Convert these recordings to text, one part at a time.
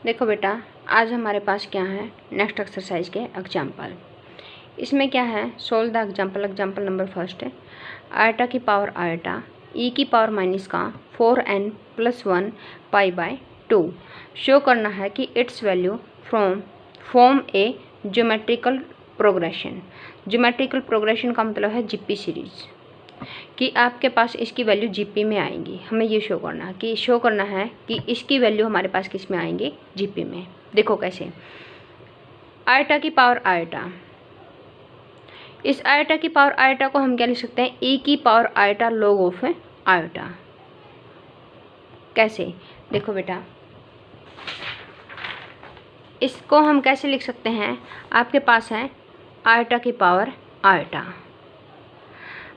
देखो बेटा, आज हमारे पास क्या है, नेक्स्ट एक्सरसाइज के एग्जाम्पल। इसमें क्या है, solve the example. Example number first है, आयटा की पावर आयटा ई की पावर माइनस का 4n+1 π/2 शो करना है कि it's value from A geometrical progression. Geometrical progression का मतलब है जीपी सीरीज, कि आपके पास इसकी वैल्यू जीपी में आएंगी। हमें ये शो करना है कि इसकी वैल्यू हमारे पास किस में आएंगी, जीपी में। देखो कैसे, आयटा की पावर आयटा, इस आयटा की पावर आयटा को हम क्या लिख सकते हैं, ई की power eta log of eta. कैसे, देखो बेटा, इसको हम कैसे लिख सकते हैं, आपके पास है आयटा की पावर आयटा।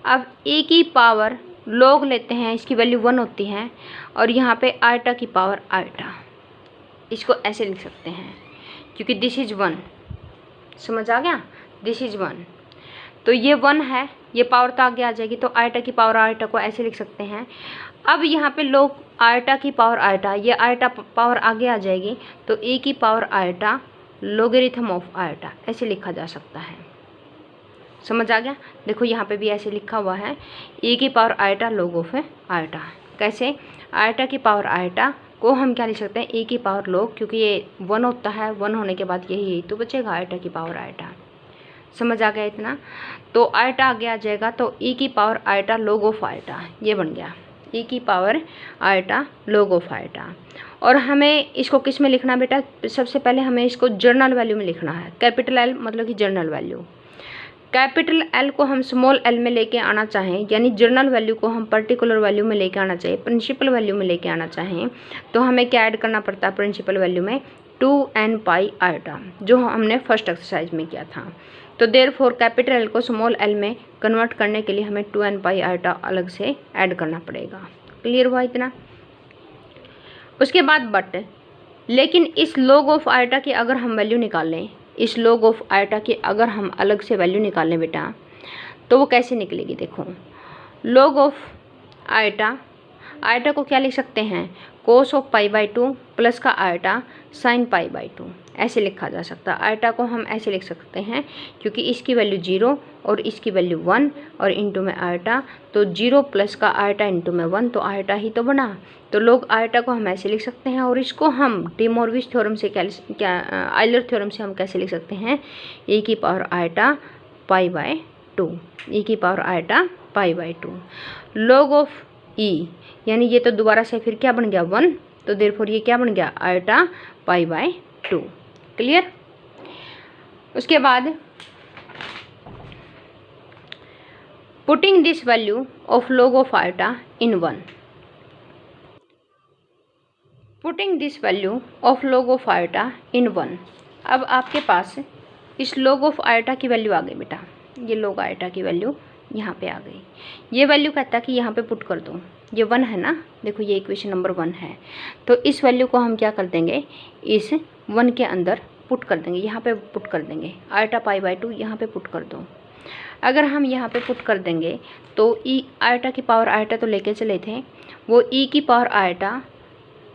अब ए की पावर log लेते हैं, इसकी वैल्यू 1 होती है, और यहाँ पे आयटा की पावर आयटा, इसको ऐसे लिख सकते हैं क्योंकि दिस इज 1। समझ आ गया, दिस इज 1, तो ये 1 है, ये पावर तो आगे आ जाएगी, तो आयटा की पावर आयटा को ऐसे लिख सकते हैं। अब यहाँ पे log आयटा की पावर आयटा, ये आयटा पावर आगे आ जाएगी, तो ए की power eta logarithm of eta ऐसे लिखा जा सकता है। समझ आ गया, देखो यहाँ पे भी ऐसे लिखा हुआ है, ए की power eta log of eta. कैसे, आयटा की पावर आयटा को हम क्या लिख सकते हैं, ए की पावर log, क्योंकि ये 1 होता है, 1 होने के बाद यही तो बचेगा आयटा की पावर आयटा। समझ आ गया इतना, तो आयटा आगे आ जाएगा, तो ई की power eta log of eta, ये बन गया ई की power eta log of eta. और हमें इसको किस में लिखना बेटा, सबसे पहले हमें इसको जर्नल वैल्यू में लिखना है। कैपिटल एल मतलब कि जर्नल वैल्यू, कैपिटल एल को हम स्मॉल एल में लेके आना चाहें, यानी जर्नल वैल्यू को हम पर्टिकुलर वैल्यू में लेके आना चाहिए, प्रिंसिपल वैल्यू में लेके आना चाहें, तो हमें क्या ऐड करना पड़ता है प्रिंसिपल वैल्यू में, 2n पाई आयटा, जो हमने फर्स्ट एक्सरसाइज में किया था। तो देयरफॉर कैपिटल एल को स्मॉल एल में कन्वर्ट करने के लिए हमें 2n पाई आयटा अलग से ऐड करना पड़ेगा। क्लियर हुआ इतना। उसके बाद बट, लेकिन इस log ऑफ आयटा की अगर हम वैल्यू निकालें, इस log ऑफ आयटा की अगर हम अलग से वैल्यू निकालें बेटा, तो वो कैसे निकलेगी। देखो, log ऑफ आयटा, आयटा को क्या लिख सकते हैं, cos ऑफ π/2 प्लस का आयटा sin π/2 ऐसे लिखा जा सकता है। आयटा को हम ऐसे लिख सकते हैं क्योंकि इसकी वैल्यू 0 और इसकी वैल्यू 1 और इंटू में आयटा, तो 0 प्लस का आयटा इंटू में 1, तो आयटा ही तो बना। तो log आयटा को हम ऐसे लिख सकते हैं, और इसको हम डी मोरविच थ्योरम से आयलर थ्योरम से हम कैसे लिख सकते हैं, ए की पावर आयटा π/2, ई की पावर आयटा π/2 log ऑफ ई, यानी ये तो दोबारा से फिर क्या बन गया 1, तो देयरफॉर ये क्या बन गया आयटा π/2। क्लियर। उसके बाद putting this value of log of iota in 1, putting this value of log of iota in 1। अब आपके पास इस log ऑफ आयटा की वैल्यू आ गई बेटा, ये log आयटा की वैल्यू यहाँ पे आ गई। ये वैल्यू कहता है कि यहाँ पे पुट कर दो, ये 1 है ना, देखो ये इक्वेशन नंबर 1 है, तो इस वैल्यू को हम क्या कर देंगे, इस 1 के अंदर पुट कर देंगे, यहाँ पे पुट कर देंगे, आयटा π/2 यहाँ पे पुट कर दो। अगर हम यहाँ पे पुट कर देंगे तो ई आयटा की पावर आयटा तो लेके चले थे, वो ई की पावर आयटा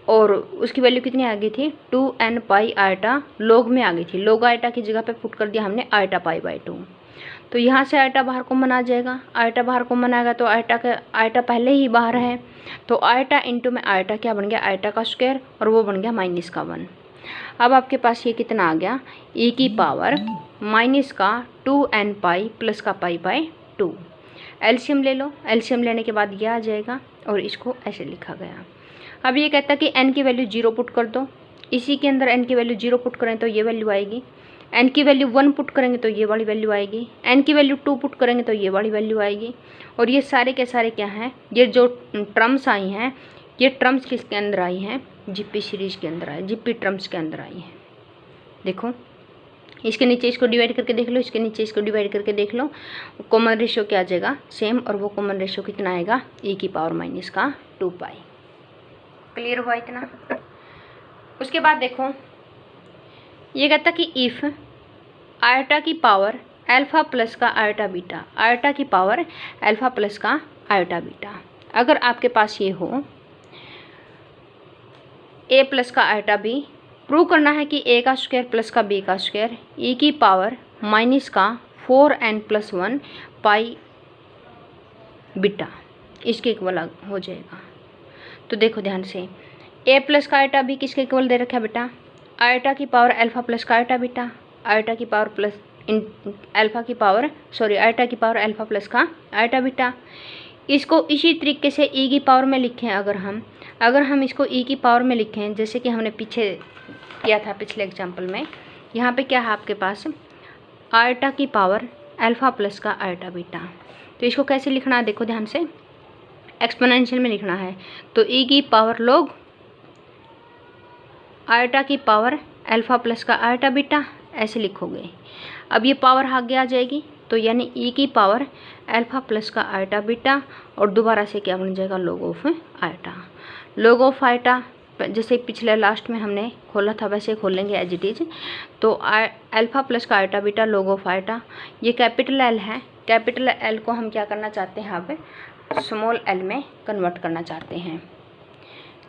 और उसकी वैल्यू कितनी आ गई थी, 2n पाई आयटा log में आ गई थी। log आयटा की जगह पे पुट कर दिया हमने आयटा π/2, तो यहाँ से आयटा बाहर कॉमन आ जाएगा, आयटा बाहर कॉमन आएगा, तो आयटा पहले ही बाहर है, तो आयटा इंटू में आयटा क्या बन गया, आयटा का स्क्वायर, और वो बन गया माइनस का 1। अब आपके पास ये कितना आ गया, ई की पावर माइनस का 2n पाई प्लस का π/2। एलसीएम ले लो, एलसीएम लेने के बाद ये आ जाएगा, और इसको ऐसे लिखा गया। अब ये कहता है कि n की वैल्यू 0 पुट कर दो, इसी के अंदर n की वैल्यू 0 पुट करें तो ये वैल्यू आएगी, n की वैल्यू 1 पुट करेंगे तो ये वाली वैल्यू आएगी, n की वैल्यू 2 पुट करेंगे तो ये वाली वैल्यू आएगी। और ये सारे के सारे क्या हैं, ये जो टर्म्स आई हैं, ये टर्म्स किसके अंदर आई हैं, जीपी सीरीज के अंदर आई, जीपी टर्म्स के अंदर आई हैं। देखो, इसके नीचे इसको डिवाइड करके देख लो, इसके नीचे इसको डिवाइड करके देख लो, कॉमन रेशियो क्या आ जाएगा सेम, और वो कॉमन रेशियो कितना आएगा, ई की पावर माइनस का 2 पाई। क्लियर हुआ इतना। उसके बाद देखो, ये कहता कि इफ़ आयटा की पावर अल्फ़ा प्लस का आयटा बीटा, आयटा की पावर अल्फ़ा प्लस का आयटा बीटा, अगर आपके पास ये हो a प्लस का आयटा बी प्रूव करना है कि ए का स्क्वायर प्लस का बी का स्क्वायर ई की पावर माइनस का 4n+1 पाई बीटा इसके इक्वल हो जाएगा। तो देखो ध्यान से, ए प्लस का आइटा बी किसके इक्वल दे रखा है बेटा, आइटा की पावर अल्फा प्लस का आइटा बीटा, आइटा की पावर प्लस आइटा की पावर अल्फा प्लस का आइटा बीटा। इसको इसी तरीके से ई की पावर में लिखें अगर हम इसको ई की पावर में लिखें, जैसे कि हमने पीछे किया था पिछले एग्जाम्पल में। यहाँ पे क्या है आपके पास, आइटा की पावर अल्फा प्लस का आइटा बीटा। तो इसको कैसे लिखना है देखो ध्यान से, एक्सपोनेंशियल में लिखना है। तो ई की पावर लॉग आइटा की पावर अल्फा प्लस का आइटा बीटा ऐसे लिखोगे। अब ये पावर आगे आ जाएगी, तो यानी ई की पावर अल्फा प्लस का आइटा बीटा और दोबारा से क्या बन जाएगा, log of iota. Log of iota जैसे पिछले लास्ट में हमने खोला था वैसे खोलेंगे एज इट इज। तो अल्फा प्लस का iota beta log of iota, ये कैपिटल एल है। कैपिटल एल को हम क्या करना चाहते हैं, यहाँ पे स्मॉल एल में कन्वर्ट करना चाहते हैं।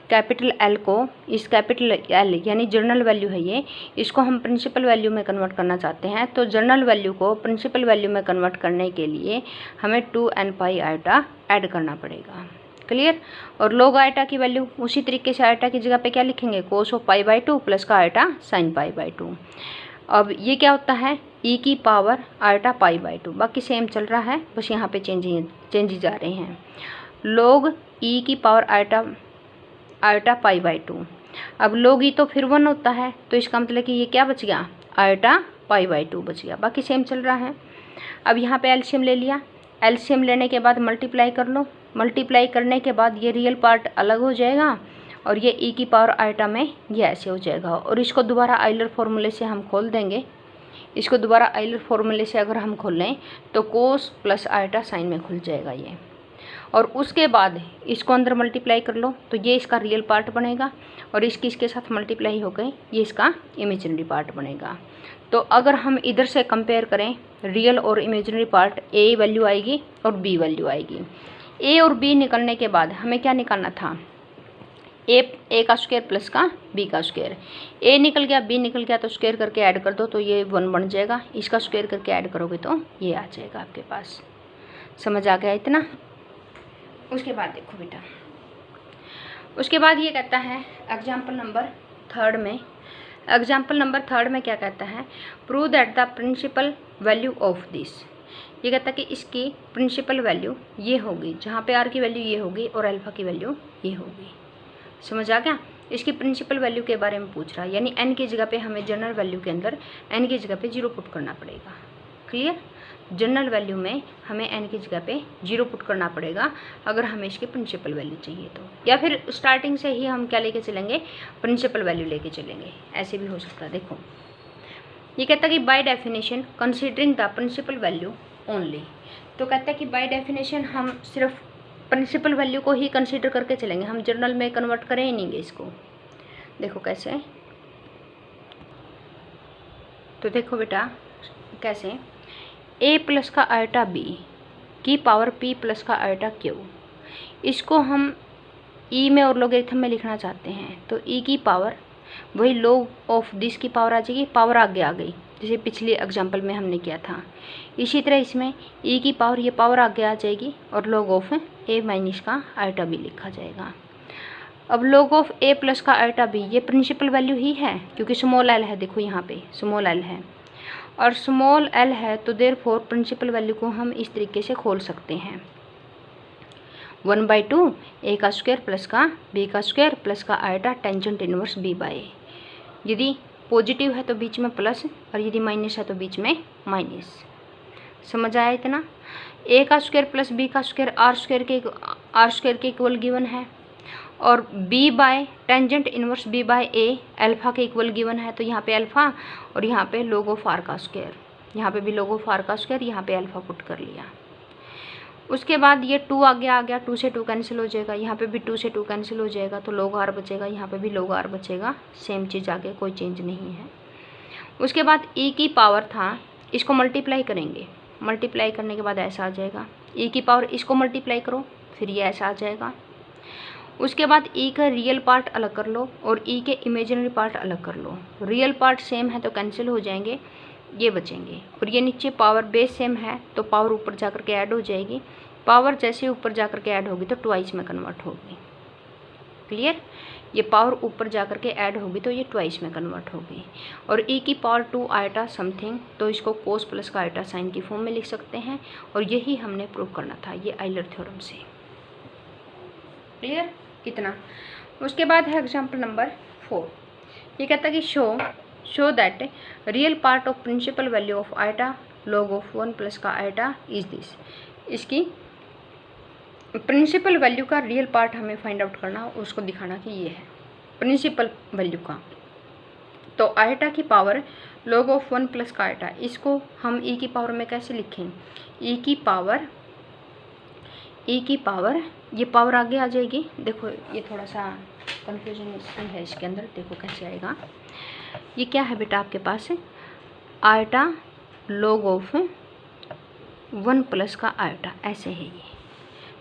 कैपिटल एल को इस कैपिटल एल यानी जर्नल वैल्यू है ये, इसको हम प्रिंसिपल वैल्यू में कन्वर्ट करना चाहते हैं। तो जर्नल वैल्यू को प्रिंसिपल वैल्यू में कन्वर्ट करने के लिए हमें 2n पाई आइटा ऐड करना पड़ेगा। क्लियर। और लॉग आइटा की वैल्यू उसी तरीके से आइटा की जगह पे क्या लिखेंगे, cos of pi by 2 plus का आइटा साइन पाई बाई 2। अब ये क्या होता है, ई की पावर आइटा पाई बाई 2, बाकी सेम चल रहा है, बस यहाँ पे चेंजेस आ रहे हैं। लॉग ई की पावर आइटा पाई बाई 2। अब लॉग ई तो फिर 1 होता है, तो इसका मतलब कि ये क्या बच गया, आइटा पाई बाई 2 बच गया, बाकी सेम चल रहा है। अब यहाँ पे एलसीएम ले लिया, एलसीएम लेने के बाद मल्टीप्लाई कर लो, मल्टीप्लाई करने के बाद ये रियल पार्ट अलग हो जाएगा और ये ई की पावर आइटा में ये ऐसे हो जाएगा। और इसको दोबारा आइलर फॉर्मूले से हम खोल देंगे। इसको दोबारा आइलर फॉर्मूले से अगर हम खोलें तो कोस प्लस आइटा साइन में खुल जाएगा ये। और उसके बाद इसको अंदर मल्टीप्लाई कर लो, तो ये इसका रियल पार्ट बनेगा और इसके साथ मल्टीप्लाई हो गई, ये इसका इमेजिनरी पार्ट बनेगा। तो अगर हम इधर से कंपेयर करें रियल और इमेजिनरी पार्ट, ए वैल्यू आएगी और बी वैल्यू आएगी। ए और बी निकलने के बाद हमें क्या निकालना था, ए का स्क्वायर प्लस का बी का स्क्वायर। ए निकल गया, बी निकल गया, तो स्क्वायर करके ऐड कर दो तो ये 1 बन जाएगा। इसका स्क्वायर करके ऐड करोगे तो ये आ जाएगा आपके पास। समझ आ गया इतना। उसके बाद देखो बेटा, उसके बाद ये कहता है एग्जाम्पल नंबर 3 में, एग्जाम्पल नंबर 3 में क्या कहता है, prove that the principal value of this. ये कहता है कि इसकी प्रिंसिपल वैल्यू ये होगी, जहाँ पे आर की वैल्यू ये होगी और अल्फा की वैल्यू ये होगी। समझ आ गया। इसकी प्रिंसिपल वैल्यू के बारे में पूछ रहा है, यानी n की जगह पे हमें जनरल वैल्यू के अंदर n की जगह पे 0 पुट करना पड़ेगा। क्लियर। जनरल वैल्यू में हमें n की जगह पे 0 पुट करना पड़ेगा अगर हमें इसकी प्रिंसिपल वैल्यू चाहिए तो, या फिर स्टार्टिंग से ही हम क्या लेके चलेंगे, प्रिंसिपल वैल्यू लेके चलेंगे, ऐसे भी हो सकता है। देखो ये कहता है कि by definition considering the principal value only. तो कहता है कि बाय डेफिनेशन हम सिर्फ प्रिंसिपल वैल्यू को ही कंसीडर करके चलेंगे, हम जर्नल में कन्वर्ट करें ही नहीं इसको। देखो कैसे, तो देखो बेटा कैसे, ए प्लस का आइटा बी की पावर पी प्लस का आइटा क्यू, इसको हम ई में और लॉगरिथम में लिखना चाहते हैं। तो ई की पावर वही लॉग ऑफ दिस की पावर आ जाएगी, पावर आगे आ गई जैसे पिछले एग्जाम्पल में हमने किया था। इसी तरह इसमें ई की पावर ये पावर आगे आ जाएगी और लॉग ऑफ ए माइनस का आइटा बी लिखा जाएगा। अब लॉग ऑफ ए प्लस का आइटा बी ये प्रिंसिपल वैल्यू ही है क्योंकि स्मॉल एल है, देखो यहाँ पे स्मॉल एल है और स्मॉल एल है, तो देयरफॉर प्रिंसिपल वैल्यू को हम इस तरीके से खोल सकते हैं 1/2 ए का स्क्वायर प्लस का बी का स्क्वायर प्लस का iota tangent inverse b by a. यदि पॉजिटिव है तो बीच में प्लस और यदि माइनस है तो बीच में माइनस। समझ आया इतना। ए का स्क्वायर प्लस बी का स्क्वायर आर स्क्वायर के इक्वल गिवन है और b by tangent inverse b by a alpha के इक्वल गिवन है। तो यहाँ पे अल्फा और यहाँ पे लॉग ऑफ आर का स्क्वायर, यहाँ पे भी लॉग ऑफ आर का स्क्वायर, यहाँ पे अल्फा पुट कर लिया। उसके बाद ये 2 आगे आ गया, 2 से 2 कैंसिल हो जाएगा, यहाँ पे भी 2 से 2 कैंसिल हो जाएगा, तो लॉग आर बचेगा, यहाँ पे भी लॉग आर बचेगा, सेम चीज़ आगे, कोई चेंज नहीं है। उसके बाद ई की पावर था, इसको मल्टीप्लाई करेंगे, मल्टीप्लाई करने के बाद ऐसा आ जाएगा। ई की पावर इसको मल्टीप्लाई करो फिर ये ऐसा आ जाएगा। उसके बाद ई का रियल पार्ट अलग कर लो और ई के इमेजिनरी पार्ट अलग कर लो। रियल पार्ट सेम है तो कैंसिल हो जाएंगे, ये बचेंगे। और ये नीचे पावर बेस सेम है तो पावर ऊपर जाकर के ऐड हो जाएगी। पावर जैसे ऊपर जाकर के ऐड होगी तो ट्वाइस में कन्वर्ट होगी। क्लियर? ये पावर ऊपर जाकर के ऐड होगी तो ये ट्वाइस में कन्वर्ट होगी। और ई की पावर 2 आइटा समथिंग, तो इसको कोस प्लस का आइटा साइन की फॉर्म में लिख सकते हैं। और यही हमने प्रूव करना था ये आइलर थ्योरम से। क्लियर? इतना। उसके बाद है एग्जाम्पल नंबर 4। ये कहता है कि show that real part of principal value of iota log of 1 plus का आइटा इज दिस। इसकी प्रिंसिपल वैल्यू का रियल पार्ट हमें फाइंड आउट करना, उसको दिखाना कि ये है प्रिंसिपल वैल्यू का। तो आइटा की पावर लॉग ऑफ 1 प्लस का आइटा, इसको हम ई की पावर में कैसे लिखें? ई की पावर ये पावर आगे आ जाएगी। देखो ये थोड़ा सा कन्फ्यूजन है इसके अंदर, देखो कैसे आएगा। ये क्या है बेटा आपके पास? आइटा लॉग ऑफ 1 प्लस का आइटा, ऐसे है ये।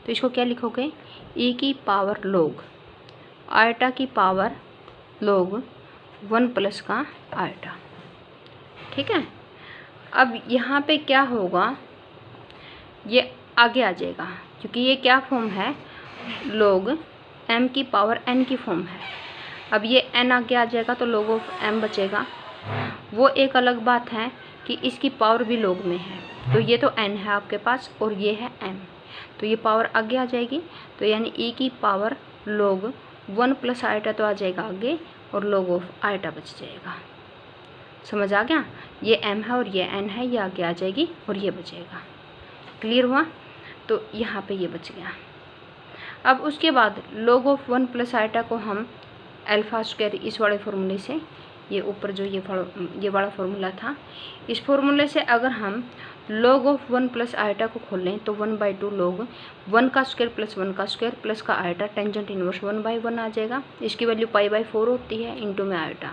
तो इसको क्या लिखोगे? ई की पावर लॉग आइटा की पावर लॉग 1 प्लस का आइटा। ठीक है। अब यहाँ पे क्या होगा, ये आगे आ जाएगा क्योंकि ये क्या फॉर्म है? लॉग m की पावर n की फॉर्म है। अब ये n आगे आ जाएगा तो log ऑफ m बचेगा। वो एक अलग बात है कि इसकी पावर भी log में है, तो ये तो n है आपके पास और ये है m, तो ये पावर आगे आ जाएगी। तो यानी e की पावर log 1 प्लस आइटा तो आ जाएगा आगे और log ऑफ आइटा बच जाएगा। समझ आ गया? ये m है और ये n है, ये आगे आ जाएगी और ये बचेगा। क्लियर हुआ? तो यहाँ पे ये बच गया। अब उसके बाद log ऑफ 1 प्लस आइटा को हम अल्फा स्क्वायर इस वाले फॉर्मूले से, ये ऊपर जो ये वाला फॉर्मूला था, इस फॉर्मूले से अगर हम log ऑफ 1 प्लस आइटा को खोल लें तो 1/2 log 1 का स्क्वायर प्लस 1 का स्क्वायर प्लस का आइटा टेंजेंट इनवर्स 1/1 आ जाएगा। इसकी वैल्यू π/4 होती है, इंटू में आइटा,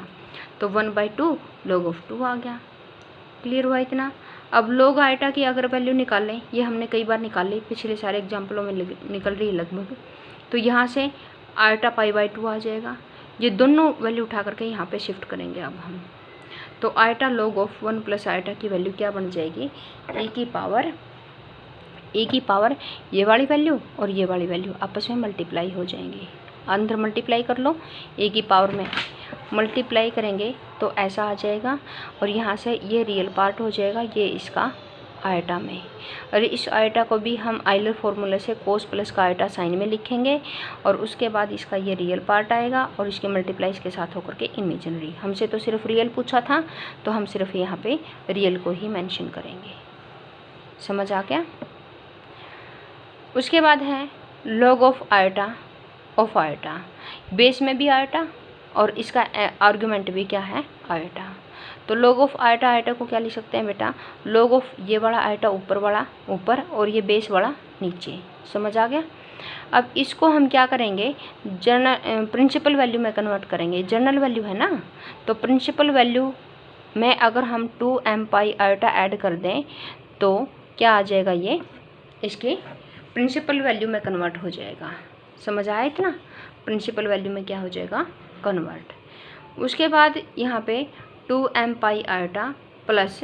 तो 1/2 log ऑफ 2 आ गया। क्लियर हुआ इतना? अब log आइटा की अगर वैल्यू निकालें, ये हमने कई बार निकाली, पिछले सारे एग्जाम्पलों में निकल रही है लगभग, तो यहाँ से आइटा π/2 आ जाएगा। ये दोनों वैल्यू उठा करके यहाँ पे शिफ्ट करेंगे अब हम, तो iota log of 1 plus iota की वैल्यू क्या बन जाएगी? e की पावर ये वाली वैल्यू और ये वाली वैल्यू आपस में मल्टीप्लाई हो जाएंगी। अंदर मल्टीप्लाई कर लो, e की पावर में मल्टीप्लाई करेंगे तो ऐसा आ जाएगा और यहाँ से ये रियल पार्ट हो जाएगा, ये इसका आइटा में। और इस आइटा को भी हम आइलर फॉर्मूले से कोस प्लस का आइटा साइन में लिखेंगे और उसके बाद इसका ये रियल पार्ट आएगा और इसके मल्टीप्लाई इसके साथ होकर के इमेजिनरी। हमसे तो सिर्फ रियल पूछा था तो हम सिर्फ यहाँ पे रियल को ही मेंशन करेंगे। समझ आ गया? उसके बाद है log ऑफ आइटा, बेस में भी आइटा और इसका आर्गुमेंट भी क्या है? आइटा। तो log ऑफ आइटा को क्या लिख सकते हैं बेटा? log ऑफ ये वाला आइटा ऊपर वाला ऊपर और ये बेस वाला नीचे। समझ आ गया? अब इसको हम क्या करेंगे? प्रिंसिपल वैल्यू में कन्वर्ट करेंगे। जनरल वैल्यू है ना, तो प्रिंसिपल वैल्यू में अगर हम 2m पाई आइटा ऐड कर दें तो क्या आ जाएगा? ये इसके प्रिंसिपल वैल्यू में कन्वर्ट हो जाएगा। समझ आया इतना? प्रिंसिपल वैल्यू में क्या हो जाएगा? कन्वर्ट। उसके बाद यहाँ पे 2m pi iota plus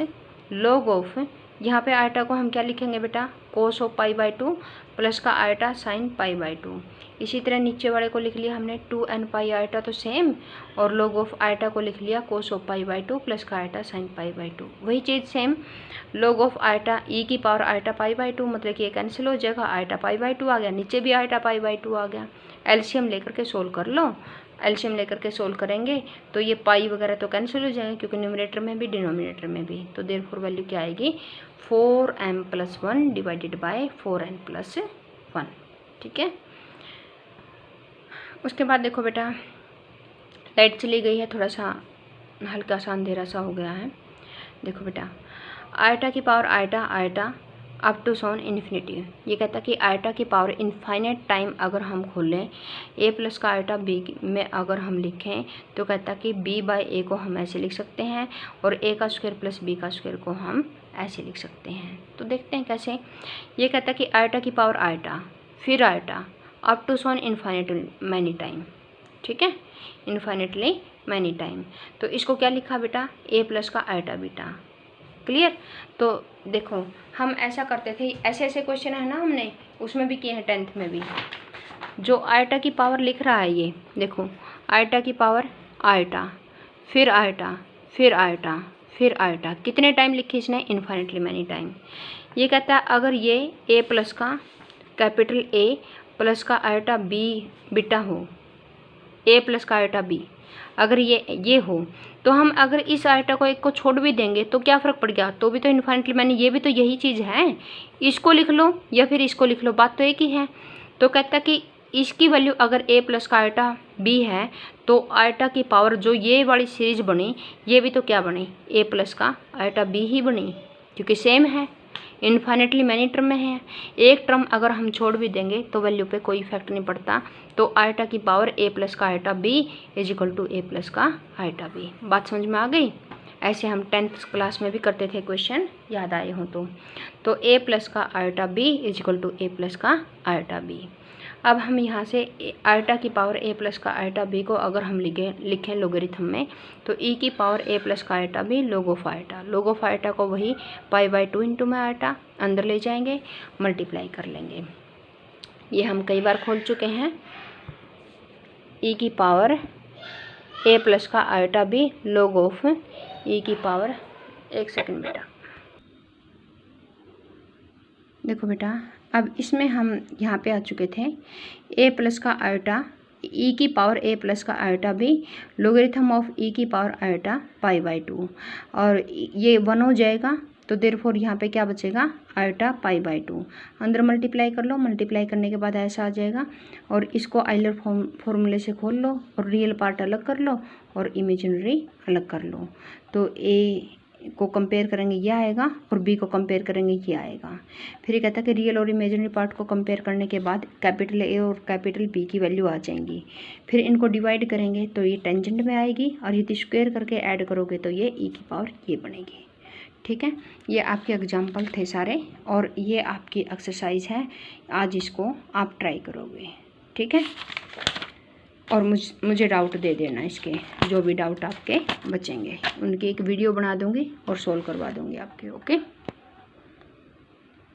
log of, यहाँ पे आइटा को हम क्या लिखेंगे बेटा? कोस ऑफ π/2 प्लस का आइटा साइन π/2। इसी तरह नीचे वाले को लिख लिया हमने 2n पाई आइटा तो सेम, और log ऑफ आइटा को लिख लिया कोस ऑफ π/2 प्लस का आइटा साइन π/2। वही चीज़ same log of iota e की पावर आइटा π/2, मतलब कि ये कैंसिल हो जाएगा, आइटा π/2 आ गया, नीचे भी आइटा π/2 आ गया। एलसीएम लेकर के सोल्व कर लो। एलसीएम लेकर के सोल्व करेंगे तो ये पाई वगैरह तो कैंसिल हो जाएंगे क्योंकि न्यूमरेटर में भी डिनोमिनेटर में भी, तो देयरफॉर वैल्यू क्या आएगी? 4m + 1 divided by 4n + 1। ठीक है। उसके बाद देखो बेटा, लाइट चली गई है, थोड़ा सा हल्का सा अंधेरा सा हो गया है। देखो बेटा, आइटा की power iota up to so on infinity. ये कहता है कि आइटा की पावर इनफाइनाइट टाइम अगर हम खोलें, a प्लस का आइटा b में अगर हम लिखें तो कहता है कि b/a को हम ऐसे लिख सकते हैं और a का स्क्वायर प्लस b का स्क्वायर को हम ऐसे लिख सकते हैं। तो देखते हैं कैसे। ये कहता है कि आइटा की पावर आइटा, फिर iota up to so on infinitely many time, ठीक है, इन्फाइनेटली मैनी टाइम। तो इसको क्या लिखा बेटा, ए प्लस का आइटा बीटा। क्लियर। तो देखो हम ऐसा करते थे, ऐसे ऐसे क्वेश्चन है ना, हमने उसमें भी किए हैं 10th में भी। जो आइटा की पावर लिख रहा है ये देखो, आइटा की पावर आइटा, फिर आइटा, फिर आइटा, फिर आइटा, कितने टाइम लिखे इसने, इन्फाइनेटली मैनी टाइम। ये कहता है अगर ये ए प्लस का कैपिटल ए प्लस का आइटा बी बीटा हो, ए प्लस का आइटा बी अगर ये हो, तो हम अगर इस आइटा को एक को छोड़ भी देंगे तो क्या फ़र्क पड़ गया, तो भी तो इन्फाइनेटली मैनी, ये भी तो यही चीज़ है, इसको लिख लो या फिर इसको लिख लो, बात तो एक ही है। तो कहता कि इसकी वैल्यू अगर ए प्लस का आइटा बी है तो आइटा की पावर जो ये वाली सीरीज बनी, ये भी तो क्या बनी, ए प्लस का आइटा बी ही बनी, क्योंकि सेम है, इन्फाइनेटली मैनी टर्म में है। एक टर्म अगर हम छोड़ भी देंगे तो वैल्यू पे कोई इफेक्ट नहीं पड़ता। तो आइटा की पावर ए प्लस का iota b is equal to a plus का आइटा बी। बात समझ में आ गई। ऐसे हम 10th क्लास में भी करते थे, क्वेश्चन याद आए हो तो ए प्लस का iota b is equal to a plus का आइटा बी। अब हम यहाँ से आइटा की पावर ए प्लस का आइटा बी को अगर हम लिखें लोगरिथम में, तो ई की पावर ए प्लस का iota b log of iota, log of iota को वही π/2 इंटू में आइटा अंदर ले जाएंगे, मल्टीप्लाई कर लेंगे। ये हम कई बार खोल चुके हैं। ई की पावर ए प्लस का आइटा बी log ऑफ ई की पावर, एक सेकंड बेटा, देखो बेटा अब इसमें हम यहाँ पे आ चुके थे, ए प्लस का आइटा ई की पावर ए प्लस का आइटा बी लोगरिथम ऑफ ई की पावर आइटा π/2, और ये 1 हो जाएगा, तो देयरफॉर यहाँ पे क्या बचेगा, आइटा π/2 अंदर मल्टीप्लाई कर लो, मल्टीप्लाई करने के बाद ऐसा आ जाएगा, और इसको आइलर फॉर्मूले से खोल लो और रियल पार्ट अलग कर लो और इमेजिनरी अलग कर लो। तो ए को कंपेयर करेंगे ये आएगा और बी को कंपेयर करेंगे ये आएगा। फिर ये कहता है कि रियल और इमेजिनरी पार्ट को कंपेयर करने के बाद कैपिटल ए और कैपिटल बी की वैल्यू आ जाएंगी। फिर इनको डिवाइड करेंगे तो ये टेंजेंट में आएगी, और यदि स्क्वायर करके ऐड करोगे तो ये ई की पावर ये बनेगी। ठीक है, ये आपके एग्जाम्पल थे सारे, और ये आपकी एक्सरसाइज है, आज इसको आप ट्राई करोगे। ठीक है, और मुझे डाउट दे देना, इसके जो भी डाउट आपके बचेंगे उनकी एक वीडियो बना दूंगी और सोल्व करवा दूंगी आपके। ओके।